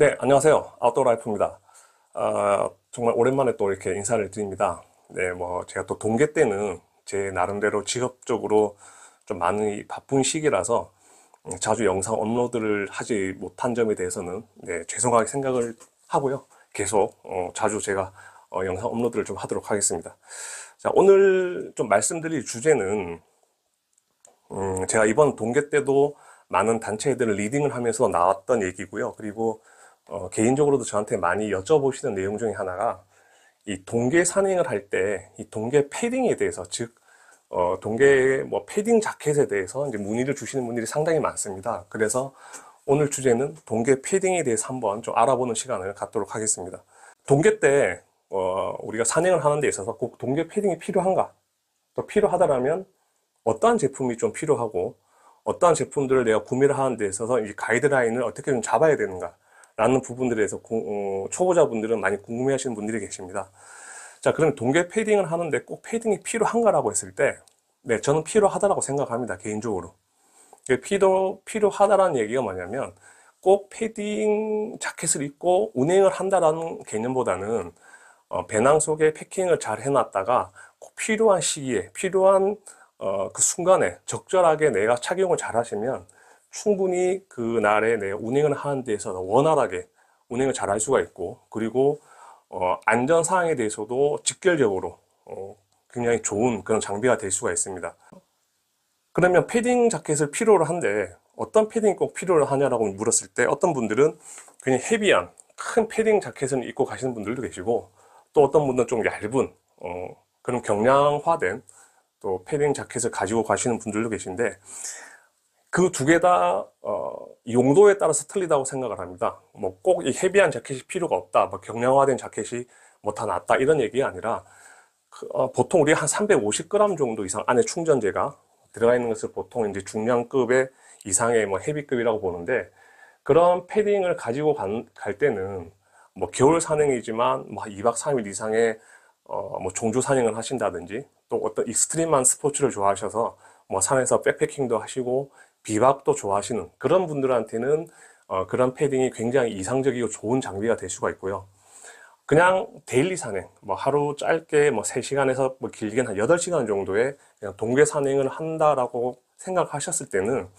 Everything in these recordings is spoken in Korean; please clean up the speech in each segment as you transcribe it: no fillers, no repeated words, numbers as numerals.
네, 안녕하세요. 아웃도어 라이프입니다. 정말 오랜만에 또 이렇게 인사를 드립니다. 네, 제가 또 동계 때는 제 나름대로 직업적으로 좀 많이 바쁜 시기라서 자주 영상 업로드를 하지 못한 점에 대해서는 네, 죄송하게 생각을 하고요. 계속 자주 제가 영상 업로드를 좀 하도록 하겠습니다. 자, 오늘 좀 말씀드릴 주제는 제가 이번 동계 때도 많은 단체들을 리딩을 하면서 나왔던 얘기고요. 그리고 개인적으로도 저한테 많이 여쭤보시는 내용 중에 하나가 이 동계 산행을 할 때 이 동계 패딩에 대해서 즉 동계 패딩 자켓에 대해서 이제 문의를 주시는 분들이 상당히 많습니다. 그래서 오늘 주제는 동계 패딩에 대해서 한번 좀 알아보는 시간을 갖도록 하겠습니다. 동계 때 우리가 산행을 하는 데 있어서 꼭 동계 패딩이 필요한가? 또 필요하다라면 어떠한 제품이 좀 필요하고 어떠한 제품들을 내가 구매를 하는 데 있어서 이 가이드라인을 어떻게 좀 잡아야 되는가 라는 부분들에 대해서 초보자분들은 많이 궁금해 하시는 분들이 계십니다. 자, 그럼 동계 패딩을 하는데 꼭 패딩이 필요한가라고 했을 때 네, 저는 필요하다라고 생각합니다. 개인적으로. 필요하다라는 얘기가 뭐냐면 꼭 패딩 자켓을 입고 운행을 한다라는 개념보다는 배낭 속에 패킹을 잘 해놨다가 꼭 필요한 시기에 필요한 그 순간에 적절하게 내가 착용을 잘 하시면 충분히 그날에 내가 운행을 하는 데에서 원활하게 운행을 잘 할 수가 있고, 그리고 안전 사항에 대해서도 직결적으로 굉장히 좋은 그런 장비가 될 수가 있습니다. 그러면 패딩 자켓을 필요로 한데 어떤 패딩이 꼭 필요로 하냐라고 물었을 때 어떤 분들은 굉장히 헤비한 큰 패딩 자켓을 입고 가시는 분들도 계시고, 또 어떤 분들은 좀 얇은 그런 경량화된 또 패딩 자켓을 가지고 가시는 분들도 계신데, 그 두 개 다 용도에 따라서 틀리다고 생각을 합니다. 뭐 꼭 이 헤비한 자켓이 필요가 없다, 뭐 경량화된 자켓이 뭐 다 낫다 이런 얘기가 아니라 보통 우리 한 350g 정도 이상 안에 충전재가 들어가 있는 것을 보통 이제 중량급의 이상의 뭐 헤비급이라고 보는데, 그런 패딩을 가지고 갈 때는 뭐 겨울 산행이지만 뭐 2박 3일 이상의 뭐 종주 산행을 하신다든지, 또 어떤 익스트림한 스포츠를 좋아하셔서 뭐 산에서 백패킹도 하시고 비박도 좋아하시는 그런 분들한테는 그런 패딩이 굉장히 이상적이고 좋은 장비가 될 수가 있고요. 그냥 데일리 산행, 뭐 하루 짧게 뭐 3시간에서 뭐 길게는 한 8시간 정도의 그냥 동계 산행을 한다라고 생각하셨을 때는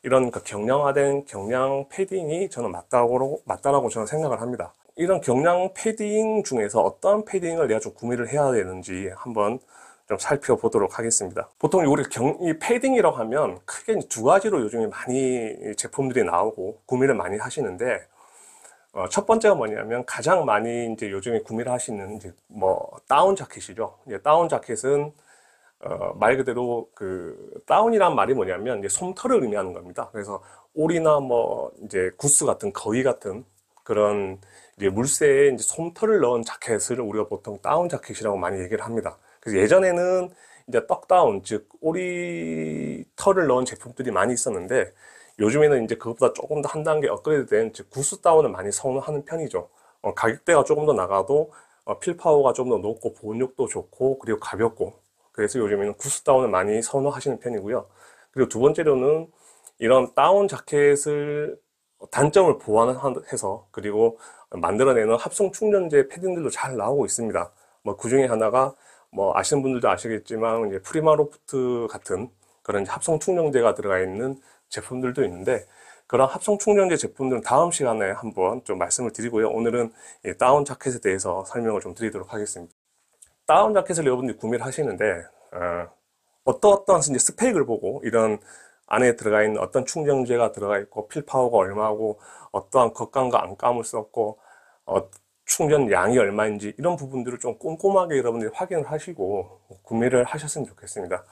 이런 그 경량화된 경량 패딩이 저는 맞다라고 저는 생각을 합니다. 이런 경량 패딩 중에서 어떤 패딩을 내가 좀 구매를 해야 되는지 한번 좀 살펴보도록 하겠습니다. 보통 우리 이 패딩이라고 하면 크게 두 가지로 요즘에 많이 제품들이 나오고 구매를 많이 하시는데, 첫 번째가 뭐냐면 가장 많이 이제 요즘에 구매를 하시는 이제 뭐 다운 자켓이죠. 이제 다운 자켓은 말 그대로 그 다운이란 말이 뭐냐면 이제 솜털을 의미하는 겁니다. 그래서 올이나 뭐 이제 구스 같은 거위 같은 그런 이제 물새에 이제 솜털을 넣은 자켓을 우리가 보통 다운 자켓이라고 많이 얘기를 합니다. 그래서 예전에는 이제 떡다운, 즉 오리 털을 넣은 제품들이 많이 있었는데, 요즘에는 이제 그것보다 조금 더 한 단계 업그레이드된 즉 구스 다운을 많이 선호하는 편이죠. 가격대가 조금 더 나가도 필파워가 좀 더 높고 보온력도 좋고 그리고 가볍고, 그래서 요즘에는 구스 다운을 많이 선호하시는 편이고요. 그리고 두 번째로는 이런 다운 자켓을 단점을 보완해서 그리고 만들어내는 합성 충전재 패딩들도 잘 나오고 있습니다. 뭐 그 중에 하나가 뭐 아시는 분들도 아시겠지만 이제 프리마로프트 같은 그런 합성 충전재가 들어가 있는 제품들도 있는데, 그런 합성 충전재 제품들은 다음 시간에 한번 좀 말씀을 드리고요. 오늘은 이 다운 자켓에 대해서 설명을 좀 드리도록 하겠습니다. 다운 자켓을 여러분들이 구매를 하시는데 어떤 이제 스펙을 보고 이런 안에 들어가 있는 어떤 충전재가 들어가 있고 필파워가 얼마고 어떠한 겉감과 안감을 썼고 충전 양이 얼마인지 이런 부분들을 좀 꼼꼼하게 여러분들이 확인을 하시고 구매를 하셨으면 좋겠습니다.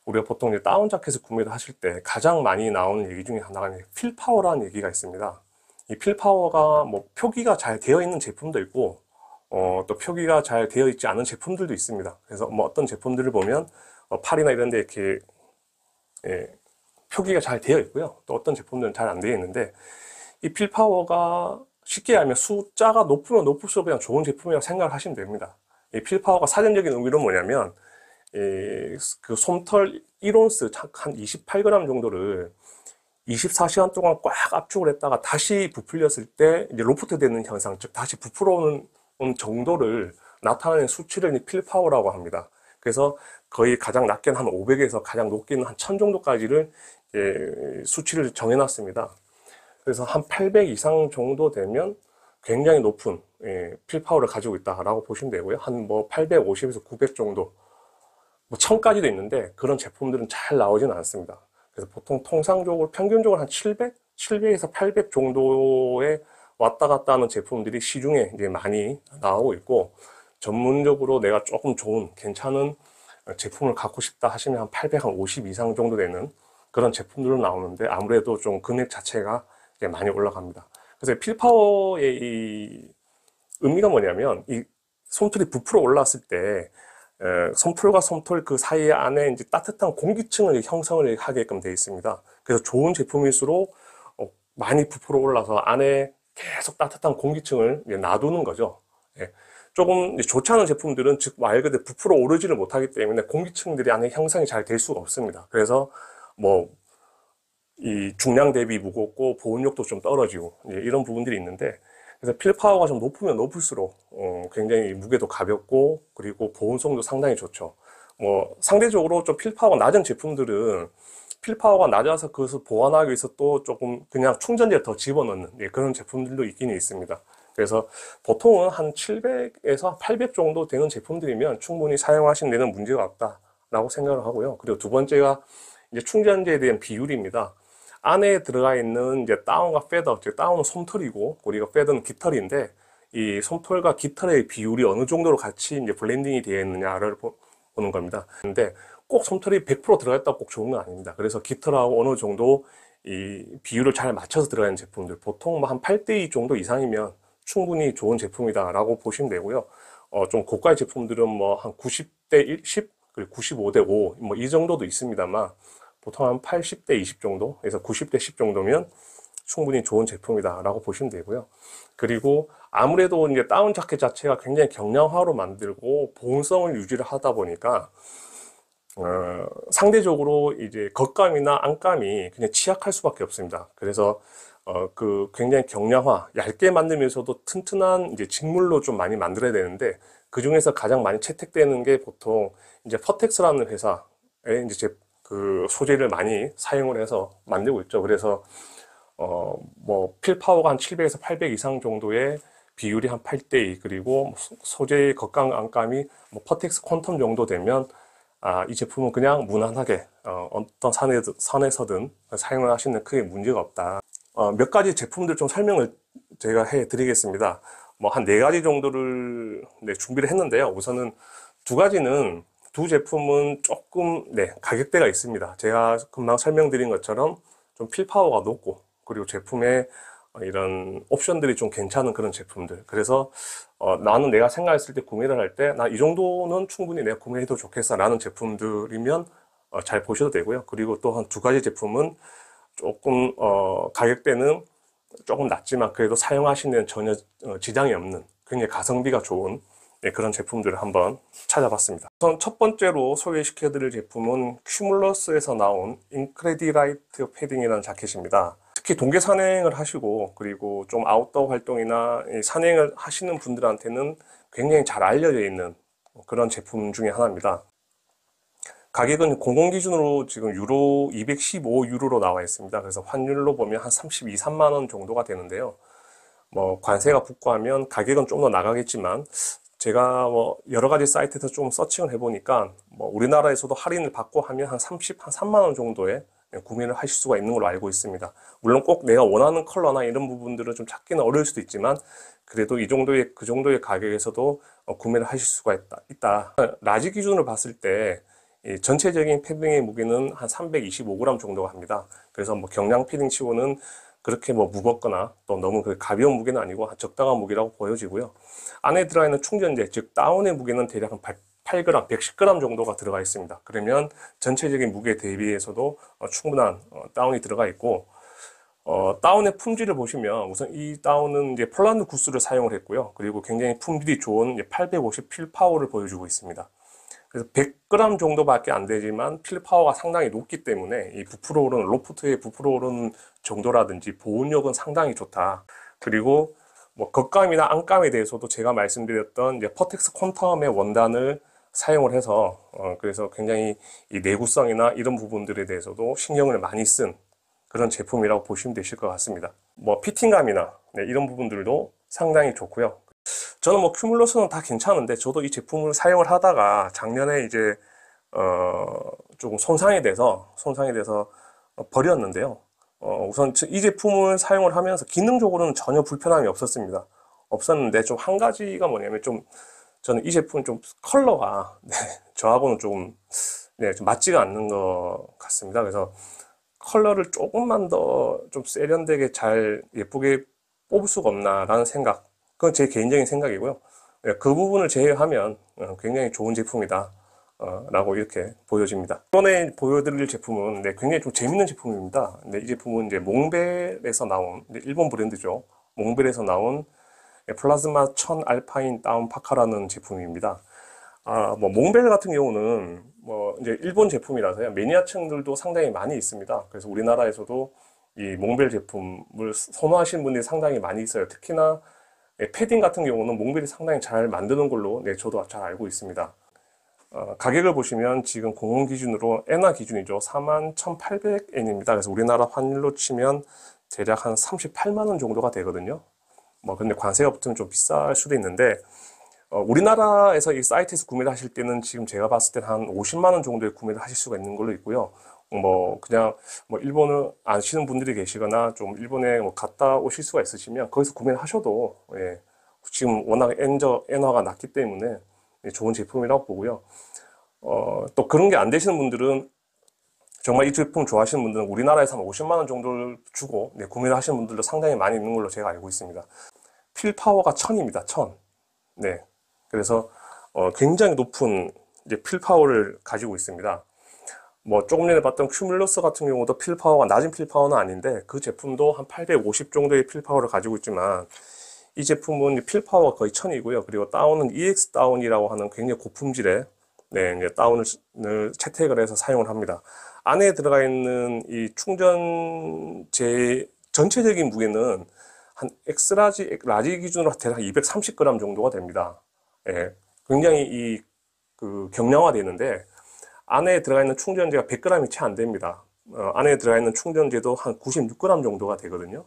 우리가 보통 이제 다운 자켓을 구매를 하실 때 가장 많이 나오는 얘기 중에 하나가 필파워라는 얘기가 있습니다. 이 필파워가 뭐 표기가 잘 되어 있는 제품도 있고 또 표기가 잘 되어 있지 않은 제품들도 있습니다. 그래서 뭐 어떤 제품들을 보면 팔이나 이런 데 이렇게 표기가 잘 되어 있고요. 또 어떤 제품들은 잘 안 되어 있는데, 이 필파워가 쉽게 알면 숫자가 높으면 높을수록 그냥 좋은 제품이라고 생각을 하시면 됩니다. 이 필파워가 사전적인 의미로 뭐냐면 그 솜털 1온스 한 28g 정도를 24시간 동안 꽉 압축을 했다가 다시 부풀렸을 때 이제 로프트 되는 현상, 즉 다시 부풀어 오는 정도를 나타내는 수치를 필파워라고 합니다. 그래서 거의 가장 낮게는 한 500에서 가장 높게는 한 1000 정도까지를 수치를 정해놨습니다. 그래서 한 800 이상 정도 되면 굉장히 높은 필파워를 가지고 있다라고 보시면 되고요. 한 뭐 850에서 900 정도, 뭐 1000까지도 있는데 그런 제품들은 잘 나오지는 않습니다. 그래서 보통 통상적으로 평균적으로 한 700, 700에서 800 정도에 왔다 갔다 하는 제품들이 시중에 이제 많이 나오고 있고, 전문적으로 내가 조금 좋은 괜찮은 제품을 갖고 싶다 하시면 한 850 이상 정도 되는 그런 제품들로 나오는데, 아무래도 좀 금액 자체가 이제 많이 올라갑니다. 그래서 필파워의 이 의미가 뭐냐면, 이 솜털이 부풀어 올랐을 때 솜털과 솜털 그 사이 안에 이제 따뜻한 공기층을 형성을 하게끔 되어 있습니다. 그래서 좋은 제품일수록 많이 부풀어 올라서 안에 계속 따뜻한 공기층을 놔두는 거죠. 예. 조금 좋지 않은 제품들은 즉 말 그대로 부풀어 오르지를 못하기 때문에 공기층들이 안에 형성이 잘 될 수가 없습니다. 그래서 뭐 이 중량 대비 무겁고 보온력도 좀 떨어지고 이런 부분들이 있는데, 그래서 필파워가 좀 높으면 높을수록 굉장히 무게도 가볍고 그리고 보온성도 상당히 좋죠. 뭐 상대적으로 좀 필파워가 낮은 제품들은 필파워가 낮아서 그것을 보완하기 위해서 또 조금 그냥 충전재를 더 집어넣는 그런 제품들도 있기는 있습니다. 그래서 보통은 한 700에서 800 정도 되는 제품들이면 충분히 사용하시는 데는 문제가 없다라고 생각을 하고요. 그리고 두 번째가 이제 충전재에 대한 비율입니다. 안에 들어가 있는 이제 다운과 패더, 즉 다운은 솜털이고 우리가 패더는 깃털인데, 이 솜털과 깃털의 비율이 어느 정도로 같이 이제 블렌딩이 되어 있느냐를 보는 겁니다. 근데 꼭 솜털이 100% 들어갔다고 꼭 좋은 건 아닙니다. 그래서 깃털하고 어느 정도 이 비율을 잘 맞춰서 들어가는 제품들, 보통 뭐 한 8대2 정도 이상이면 충분히 좋은 제품이다라고 보시면 되고요. 좀 고가의 제품들은 뭐 한 90대 10, 그리고 95대 5, 뭐 이 정도도 있습니다만, 보통 한 80대 20 정도에서 90대 10 정도면 충분히 좋은 제품이다라고 보시면 되고요. 그리고 아무래도 이제 다운 자켓 자체가 굉장히 경량화로 만들고 보온성을 유지를 하다 보니까 상대적으로 이제 겉감이나 안감이 그냥 취약할 수밖에 없습니다. 그래서 그 굉장히 경량화, 얇게 만들면서도 튼튼한 이제 직물로 좀 많이 만들어야 되는데, 그 중에서 가장 많이 채택되는 게 보통 이제 퍼텍스라는 회사의 이제 그 소재를 많이 사용을 해서 만들고 있죠. 그래서 뭐 필파워가 한 700에서 800 이상 정도의 비율이 한 8대2, 그리고 소재의 겉감 안감이 뭐 퍼텍스 퀀텀 정도 되면 이 제품은 그냥 무난하게 어떤 선에서든 사용을 하시는 크게 문제가 없다. 몇 가지 제품들 좀 설명을 제가 해 드리겠습니다. 뭐 한 네 가지 정도를 준비를 했는데요. 우선은 두 제품은 조금 가격대가 있습니다. 제가 금방 설명드린 것처럼 좀 필파워가 높고 그리고 제품의 이런 옵션들이 좀 괜찮은 그런 제품들. 그래서 나는 내가 생각했을 때 구매를 할 때 나 이 정도는 충분히 내가 구매해도 좋겠어 라는 제품들이면 잘 보셔도 되고요. 그리고 또 한 두 가지 제품은 조금 가격대는 조금 낮지만 그래도 사용하시는 전혀 지장이 없는 굉장히 가성비가 좋은 그런 제품들을 한번 찾아봤습니다. 우선 첫 번째로 소개시켜 드릴 제품은 큐뮬러스에서 나온 인크레디라이트 패딩이라는 자켓입니다. 특히 동계 산행을 하시고 그리고 좀 아웃도어 활동이나 산행을 하시는 분들한테는 굉장히 잘 알려져 있는 그런 제품 중에 하나입니다. 가격은 공공 기준으로 지금 유로 215유로로 나와 있습니다. 그래서 환율로 보면 한 32, 3만 원 정도가 되는데요. 뭐 관세가 붙고 하면 가격은 좀 더 나가겠지만, 제가 뭐 여러 가지 사이트에서 좀 서칭을 해보니까 뭐 우리나라에서도 할인을 받고 하면 한 3만 원 정도에 구매를 하실 수가 있는 걸로 알고 있습니다. 물론 꼭 내가 원하는 컬러나 이런 부분들은 좀 찾기는 어려울 수도 있지만, 그래도 그 정도의 가격에서도 구매를 하실 수가 있다. 라지 기준으로 봤을 때 전체적인 패딩의 무게는 한 325g 정도가 합니다. 그래서 뭐 경량 패딩 치고는 그렇게 뭐 무겁거나 또 너무 가벼운 무게는 아니고 적당한 무게라고 보여지고요. 안에 들어가 있는 충전재, 즉 다운의 무게는 대략 한 8g, 110g 정도가 들어가 있습니다. 그러면 전체적인 무게 대비해서도 충분한 다운이 들어가 있고, 다운의 품질을 보시면 우선 이 다운은 이제 폴란드 구스를 사용을 했고요. 그리고 굉장히 품질이 좋은 850 필파워를 보여주고 있습니다. 그래서 100g 정도밖에 안 되지만 필 파워가 상당히 높기 때문에 이 부풀어 오르는 로프트에 부풀어 오르는 정도라든지 보온력은 상당히 좋다. 그리고 뭐 겉감이나 안감에 대해서도 제가 말씀드렸던 이제 퍼텍스 퀀텀의 원단을 사용을 해서 그래서 굉장히 이 내구성이나 이런 부분들에 대해서도 신경을 많이 쓴 그런 제품이라고 보시면 되실 것 같습니다. 뭐 피팅감이나 이런 부분들도 상당히 좋고요. 저는 뭐 큐뮬러스는 다 괜찮은데 저도 이 제품을 사용을 하다가 작년에 이제 조금 손상이 돼서 버렸는데요. 우선 이 제품을 사용을 하면서 기능적으로는 전혀 불편함이 없었는데 좀 한 가지가 뭐냐면 좀 저는 이 제품은 좀 컬러가 저하고는 좀 맞지가 않는 것 같습니다. 그래서 컬러를 조금만 더 좀 세련되게 잘 예쁘게 뽑을 수가 없나라는 생각. 그건 제 개인적인 생각이고요. 그 부분을 제외하면 굉장히 좋은 제품이다. 라고 이렇게 보여집니다. 이번에 보여드릴 제품은 굉장히 좀 재밌는 제품입니다. 이 제품은 이제 몽벨에서 나온 일본 브랜드죠. 몽벨에서 나온 플라즈마 1000 알파인 다운 파카라는 제품입니다. 뭐 몽벨 같은 경우는 뭐 이제 일본 제품이라서요. 매니아층들도 상당히 많이 있습니다. 그래서 우리나라에서도 이 몽벨 제품을 선호하시는 분들이 상당히 많이 있어요. 특히나 패딩 같은 경우는 몽벨이 상당히 잘 만드는 걸로 저도 잘 알고 있습니다. 가격을 보시면 지금 공원 기준으로 엔화 기준이죠. 41,800엔입니다. 그래서 우리나라 환율로 치면 대략 한 38만 원 정도가 되거든요. 뭐 근데 관세가 붙으면 좀 비쌀 수도 있는데 우리나라에서 이 사이트에서 구매를 하실 때는 지금 제가 봤을 때는 한 50만 원 정도에 구매를 하실 수가 있는 걸로 있고요. 뭐 그냥 뭐 일본을 아시는 분들이 계시거나 좀 일본에 뭐 갔다 오실 수가 있으시면 거기서 구매를 하셔도 지금 워낙 엔화가 낮기 때문에 좋은 제품이라고 보고요. 또 그런 게 안 되시는 분들은 정말 이 제품 좋아하시는 분들은 우리나라에서 한 50만 원 정도를 주고 구매를 하시는 분들도 상당히 많이 있는 걸로 제가 알고 있습니다. 필 파워가 1000입니다. 1000. 네. 그래서 굉장히 높은 이제 필 파워를 가지고 있습니다. 뭐 조금 전에 봤던 큐뮬러스 같은 경우도 필 파워가 낮은 필 파워는 아닌데 그 제품도 한 850 정도의 필 파워를 가지고 있지만 이 제품은 필 파워가 거의 1000이고요. 그리고 다운은 EX 다운이라고 하는 굉장히 고품질의 이제 다운을 채택을 해서 사용을 합니다. 안에 들어가 있는 이 충전재 전체적인 무게는 한 라지 기준으로 대략 230g 정도가 됩니다. 굉장히 그 경량화되는데 안에 들어가 있는 충전재가 100g이 채 안 됩니다. 안에 들어가 있는 충전재도 한 96g 정도가 되거든요.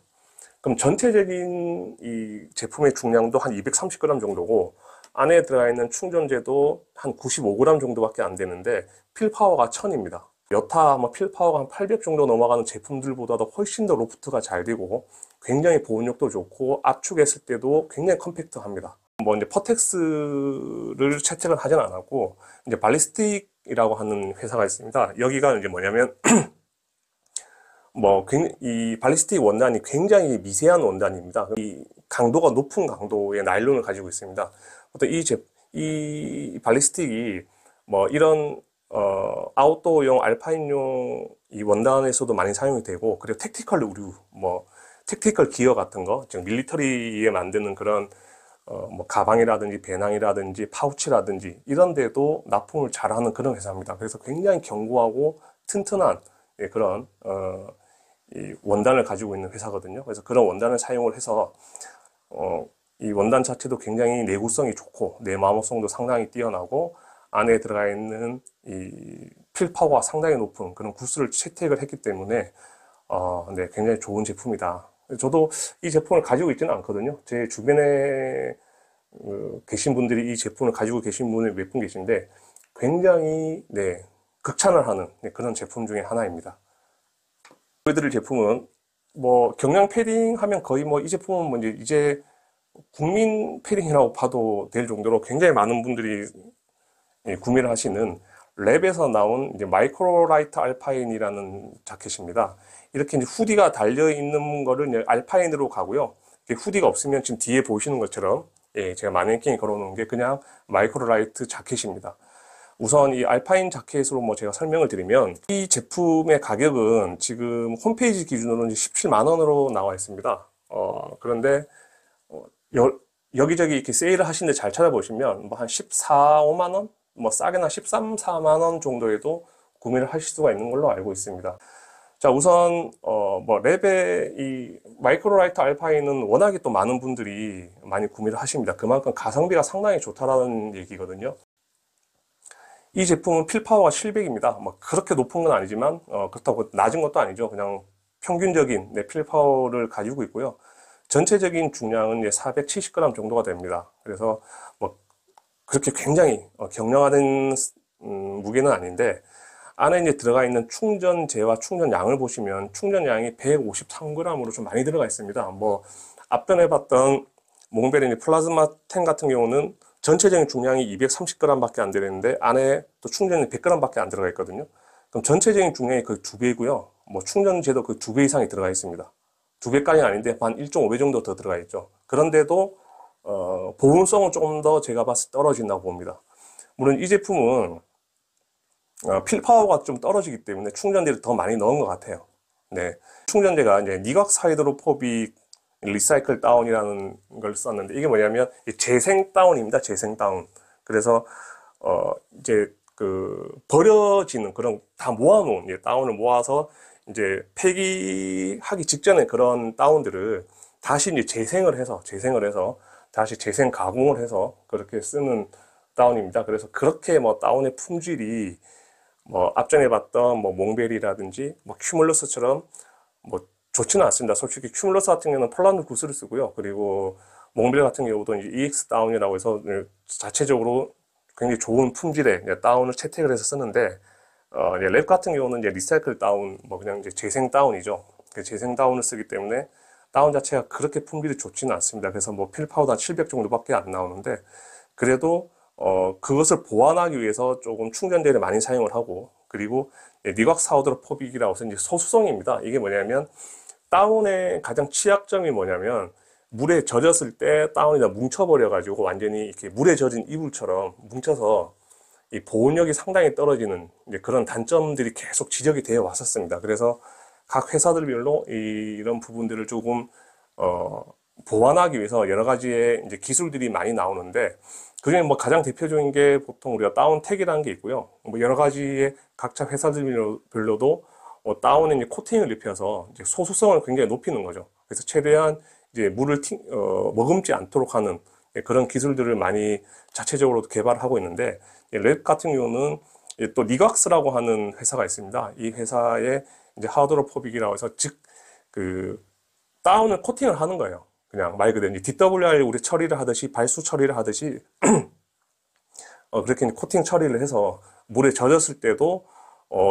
그럼 전체적인 이 제품의 중량도 한 230g 정도고 안에 들어가 있는 충전재도 한 95g 정도밖에 안 되는데 필 파워가 1000입니다. 여타 필 파워가 한 800 정도 넘어가는 제품들보다도 훨씬 더 로프트가 잘 되고 굉장히 보온력도 좋고 압축했을 때도 굉장히 컴팩트합니다. 뭐 이제 퍼텍스를 채택을 하진 않았고 이제 발리스틱이라고 하는 회사가 있습니다. 여기가 이제 뭐냐면 뭐 이 발리스틱 원단이 굉장히 미세한 원단입니다. 이 강도가 높은 강도의 나일론을 가지고 있습니다. 어떤 이 발리스틱이 뭐 이런 아웃도어용 알파인용 이 원단에서도 많이 사용이 되고 그리고 택티컬 의류 뭐 택티컬 기어 같은 거 지금 밀리터리에 만드는 그런 뭐 가방이라든지 배낭이라든지 파우치라든지 이런 데도 납품을 잘하는 그런 회사입니다. 그래서 굉장히 견고하고 튼튼한 그런 이 원단을 가지고 있는 회사거든요. 그래서 그런 원단을 사용을 해서 이 원단 자체도 굉장히 내구성이 좋고 내마모성도 상당히 뛰어나고 안에 들어가 있는 이 필파워가 상당히 높은 그런 구스를 채택을 했기 때문에 굉장히 좋은 제품이다. 저도 이 제품을 가지고 있지는 않거든요. 제 주변에 계신 분들이 이 제품을 가지고 계신 분이 몇 분 계신데 굉장히 극찬을 하는 그런 제품 중에 하나입니다. 보여드릴 제품은 뭐 경량 패딩 하면 거의 뭐 이 제품은 뭐 이제 국민 패딩이라고 봐도 될 정도로 굉장히 많은 분들이 구매를 하시는 랩에서 나온 이제 마이크로라이트 알파인이라는 자켓입니다. 이렇게 이제 후디가 달려 있는 거를 이제 알파인으로 가고요. 후디가 없으면 지금 뒤에 보시는 것처럼 제가 마네킹에 걸어놓은 게 그냥 마이크로라이트 자켓입니다. 우선 이 알파인 자켓으로 뭐 제가 설명을 드리면 이 제품의 가격은 지금 홈페이지 기준으로는 17만 원으로 나와 있습니다. 그런데 여기저기 이렇게 세일을 하시는데 잘 찾아보시면 뭐 한 14, 5만 원? 뭐 싸게나 13, 4만 원 정도에도 구매를 하실 수가 있는 걸로 알고 있습니다. 자, 우선 뭐 랩의 이 마이크로라이트 알파인은 워낙에 또 많은 분들이 많이 구매를 하십니다. 그만큼 가성비가 상당히 좋다라는 얘기거든요. 이 제품은 필파워가 700입니다. 뭐 그렇게 높은 건 아니지만 그렇다고 낮은 것도 아니죠. 그냥 평균적인 필파워를 가지고 있고요. 전체적인 중량은 이제 470g 정도가 됩니다. 그래서 뭐 그렇게 굉장히 경량화된 무게는 아닌데, 안에 이제 들어가 있는 충전재와 충전량을 보시면 충전량이 153g으로 좀 많이 들어가 있습니다. 뭐 앞전에 봤던 몽베르니 플라즈마 10 같은 경우는 전체적인 중량이 230g 밖에 안 되는데 안에 또 충전이 100g 밖에 안 들어가 있거든요. 그럼 전체적인 중량이 거의 2배이고요. 뭐 충전재도 그 2배 이상이 들어가 있습니다. 2배까지는 아닌데 한 1.5배 정도 더 들어가 있죠. 그런데도 보온성은 조금 더 제가 봤을 때 떨어진다고 봅니다. 물론 이 제품은 필파워가 좀 떨어지기 때문에 충전재를 더 많이 넣은 것 같아요. 네, 충전재가 이제 니각 하이드로포빅 리사이클 다운이라는 걸 썼는데, 이게 뭐냐면 재생 다운입니다. 재생 다운. 그래서 이제 그 버려지는 그런 다 모아놓은 다운을 모아서 이제 폐기하기 직전에 그런 다운들을 다시 이제 재생을 해서 다시 재생 가공을 해서 그렇게 쓰는 다운입니다. 그래서 그렇게 뭐 다운의 품질이 뭐 앞전에 봤던 뭐 몽베리라든지 뭐 큐물러스처럼 뭐 좋지는 않습니다. 솔직히 큐물러스 같은 경우는 폴란드 구스를 쓰고요. 그리고 몽베리 같은 경우도 이제 EX 다운이라고 해서 자체적으로 굉장히 좋은 품질의 다운을 채택을 해서 쓰는데, 이제 랩 같은 경우는 이제 리사이클 다운, 뭐 그냥 이제 재생 다운이죠. 재생 다운을 쓰기 때문에 다운 자체가 그렇게 품질이 좋지는 않습니다. 그래서 뭐 필파워도 한 700 정도밖에 안 나오는데, 그래도 그것을 보완하기 위해서 조금 충전재를 많이 사용을 하고, 그리고 니곽 하이드로포빅이라고 해서 이제 소수성입니다. 이게 뭐냐면 다운의 가장 취약점이 뭐냐면 물에 젖었을 때 다운이 다 뭉쳐버려가지고 완전히 이렇게 물에 젖은 이불처럼 뭉쳐서 이 보온력이 상당히 떨어지는 그런 단점들이 계속 지적이 되어 왔었습니다. 그래서 각 회사들별로 이런 부분들을 조금 보완하기 위해서 여러 가지의 이제 기술들이 많이 나오는데, 그중에 뭐 가장 대표적인 게 보통 우리가 다운텍이라는 게 있고요. 뭐 여러 가지의 각자 회사들별로도 다운에 이제 코팅을 입혀서 이제 소수성을 굉장히 높이는 거죠. 그래서 최대한 이제 물을 머금지 않도록 하는 그런 기술들을 많이 자체적으로 개발하고 있는데, 랩 같은 경우는 또 니각스라고 하는 회사가 있습니다. 이 회사의 이제 하이드로포빅이라고 해서 즉 그 다운을 코팅을 하는 거예요. 그냥 말 그대로 DWR 우리 처리를 하듯이 발수 처리를 하듯이 그렇게 코팅 처리를 해서 물에 젖었을 때도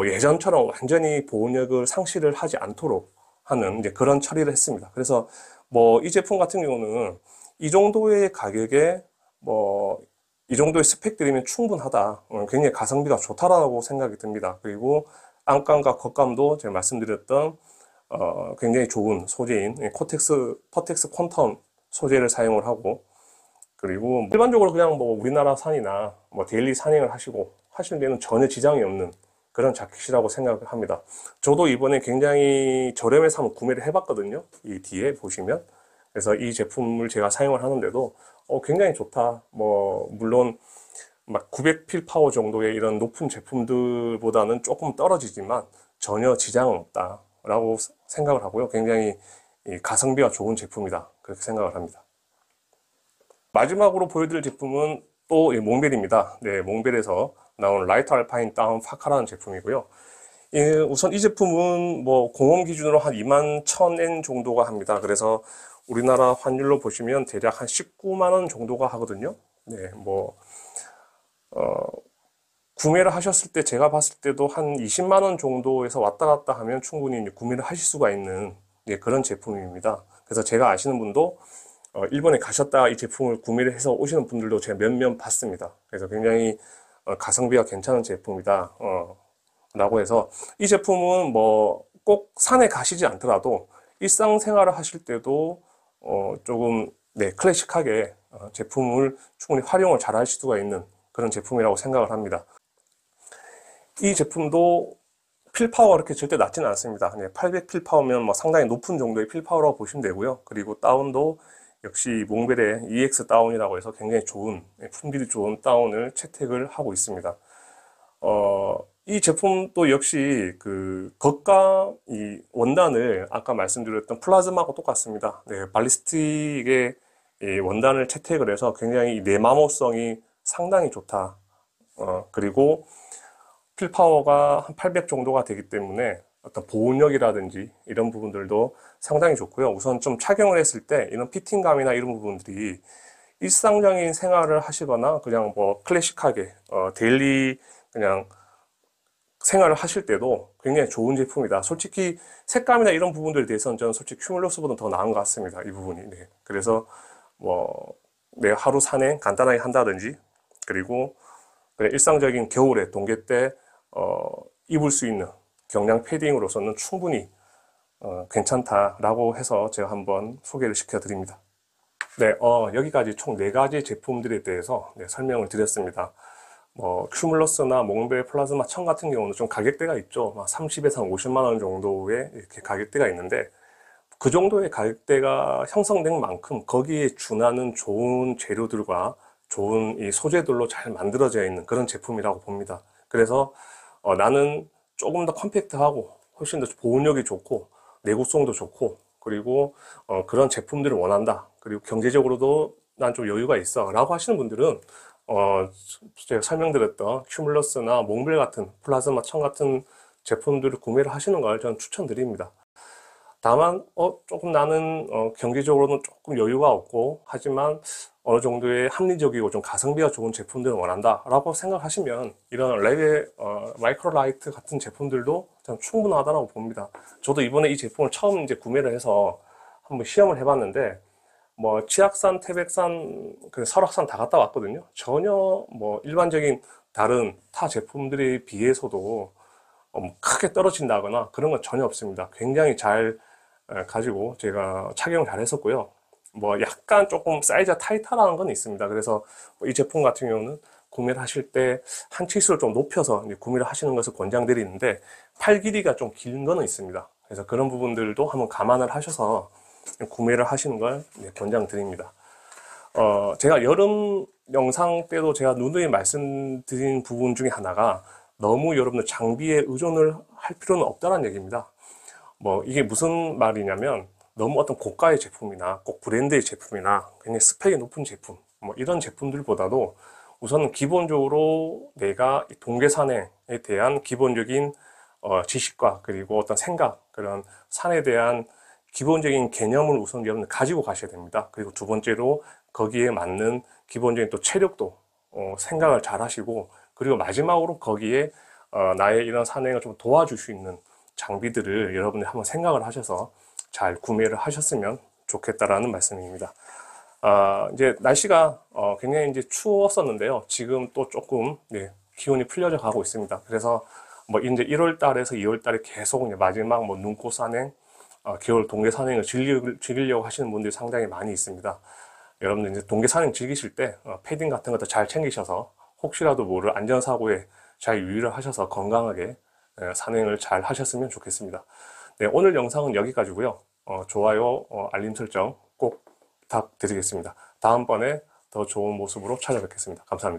예전처럼 완전히 보온력을 상실을 하지 않도록 하는 이제 그런 처리를 했습니다. 그래서 뭐 이 제품 같은 경우는 이 정도의 가격에 뭐 이 정도의 스펙들이면 충분하다. 굉장히 가성비가 좋다라고 생각이 듭니다. 그리고 안감과 겉감도 제가 말씀드렸던 굉장히 좋은 소재인 퍼텍스 퀀텀 소재를 사용을 하고, 그리고 일반적으로 그냥 뭐 우리나라 산이나 뭐 데일리 산행을 하시는 데는 전혀 지장이 없는 그런 자켓이라고 생각을 합니다. 저도 이번에 굉장히 저렴해서 한번 구매를 해봤거든요. 이 뒤에 보시면. 그래서 이 제품을 제가 사용을 하는데도 굉장히 좋다. 뭐 물론 막 900 필파워 정도의 이런 높은 제품들보다는 조금 떨어지지만 전혀 지장은 없다라고 생각을 하고요. 굉장히 가성비가 좋은 제품이다, 그렇게 생각을 합니다. 마지막으로 보여드릴 제품은 또 몽벨입니다. 네, 몽벨에서 나온 라이트 알파인 다운 파카라는 제품이고요. 우선 이 제품은 뭐 공홈 기준으로 한 21,000엔 정도가 합니다. 그래서 우리나라 환율로 보시면 대략 한 19만 원 정도가 하거든요. 네, 뭐 구매를 하셨을 때 제가 봤을 때도 한 20만 원 정도에서 왔다 갔다 하면 충분히 구매를 하실 수가 있는 그런 제품입니다. 그래서 제가 아시는 분도 일본에 가셨다가 이 제품을 구매를 해서 오시는 분들도 제가 몇몇 봤습니다. 그래서 굉장히 가성비가 괜찮은 제품이다 라고 해서, 이 제품은 뭐 꼭 산에 가시지 않더라도 일상생활을 하실 때도 조금 클래식하게 제품을 충분히 활용을 잘 하실 수가 있는 그런 제품이라고 생각을 합니다. 이 제품도 필파워가 그렇게 절대 낮지는 않습니다. 800 필파워면 뭐 상당히 높은 정도의 필파워라고 보시면 되고요. 그리고 다운도 역시 몽벨의 EX 다운이라고 해서 굉장히 좋은, 품질이 좋은 다운을 채택을 하고 있습니다. 이 제품도 역시 그 겉과 이 원단을 아까 말씀드렸던 플라즈마하고 똑같습니다. 네, 발리스틱의 이 원단을 채택을 해서 굉장히 내마모성이 상당히 좋다. 그리고 필파워가 한 800 정도가 되기 때문에 어떤 보온력이라든지 이런 부분들도 상당히 좋고요. 우선 좀 착용을 했을 때 이런 피팅감이나 이런 부분들이 일상적인 생활을 하시거나 그냥 뭐 클래식하게 데일리 그냥 생활을 하실 때도 굉장히 좋은 제품이다. 솔직히 색감이나 이런 부분들에 대해서는 저는 솔직히 큐뮬러스보다 더 나은 것 같습니다. 이 부분이. 네. 그래서 뭐 내 하루 산행 간단하게 한다든지 그리고 그냥 일상적인 겨울에 동계 때 입을 수 있는 경량 패딩으로서는 충분히 괜찮다라고 해서 제가 한번 소개를 시켜드립니다. 네, 여기까지 총 4가지 제품들에 대해서 설명을 드렸습니다. 큐뮬러스나 몽벨 플라즈마 천 같은 경우는 좀 가격대가 있죠. 30에서 50만 원 정도의 이렇게 가격대가 있는데 그 정도의 가격대가 형성된 만큼 거기에 준하는 좋은 재료들과 좋은 이 소재들로 잘 만들어져 있는 그런 제품이라고 봅니다. 그래서 나는 조금 더 컴팩트하고 훨씬 더 보온력이 좋고 내구성도 좋고 그리고 그런 제품들을 원한다. 그리고 경제적으로도 난 좀 여유가 있어 라고 하시는 분들은 제가 설명드렸던 큐뮬러스나 몽벨 같은 플라즈마 천 같은 제품들을 구매를 하시는 걸 저는 추천드립니다. 다만 조금 나는 경제적으로는 조금 여유가 없고 하지만 어느 정도의 합리적이고 좀 가성비가 좋은 제품들을 원한다 라고 생각하시면 이런 레벨 마이크로라이트 같은 제품들도 저는 충분하다고 봅니다. 저도 이번에 이 제품을 처음 이제 구매를 해서 한번 시험을 해봤는데 뭐 치악산, 태백산, 그 설악산 다 갔다 왔거든요. 전혀 뭐 일반적인 다른 타 제품들에 비해서도 뭐 크게 떨어진다거나 그런 건 전혀 없습니다. 굉장히 잘 가지고 제가 착용 잘 했었고요. 뭐 약간 조금 사이즈가 타이트한 건 있습니다. 그래서 이 제품 같은 경우는 구매를 하실 때 한 치수를 좀 높여서 구매를 하시는 것을 권장드리는데 팔 길이가 좀 긴 거는 있습니다. 그래서 그런 부분들도 한번 감안을 하셔서 구매를 하시는 걸 권장드립니다. 제가 여름 영상 때도 제가 누누이 말씀드린 부분 중에 하나가 너무 여러분들 장비에 의존을 할 필요는 없다는 얘기입니다. 뭐 이게 무슨 말이냐면 너무 어떤 고가의 제품이나 꼭 브랜드의 제품이나 굉장히 스펙이 높은 제품 뭐 이런 제품들보다도 우선은 기본적으로 내가 동계산행에 대한 기본적인 지식과 그리고 어떤 생각 그런 산에 대한 기본적인 개념을 우선 여러분들 가지고 가셔야 됩니다. 그리고 두 번째로 거기에 맞는 기본적인 또 체력도 생각을 잘 하시고 그리고 마지막으로 거기에 나의 이런 산행을 좀 도와줄 수 있는 장비들을 여러분이 한번 생각을 하셔서 잘 구매를 하셨으면 좋겠다라는 말씀입니다. 이제 날씨가 굉장히 이제 추웠었는데요. 지금 또 조금 기온이 풀려져 가고 있습니다. 그래서 뭐 이제 1월 달에서 2월 달에 계속 이제 마지막 뭐 눈꽃 산행, 겨울 동계 산행을 즐기려고 하시는 분들이 상당히 많이 있습니다. 여러분들 이제 동계 산행 즐기실 때 패딩 같은 것도 잘 챙기셔서 혹시라도 모를 안전사고에 잘 유의를 하셔서 건강하게 산행을 잘 하셨으면 좋겠습니다. 네, 오늘 영상은 여기까지고요. 좋아요, 알림 설정 꼭 부탁드리겠습니다. 다음번에 더 좋은 모습으로 찾아뵙겠습니다. 감사합니다.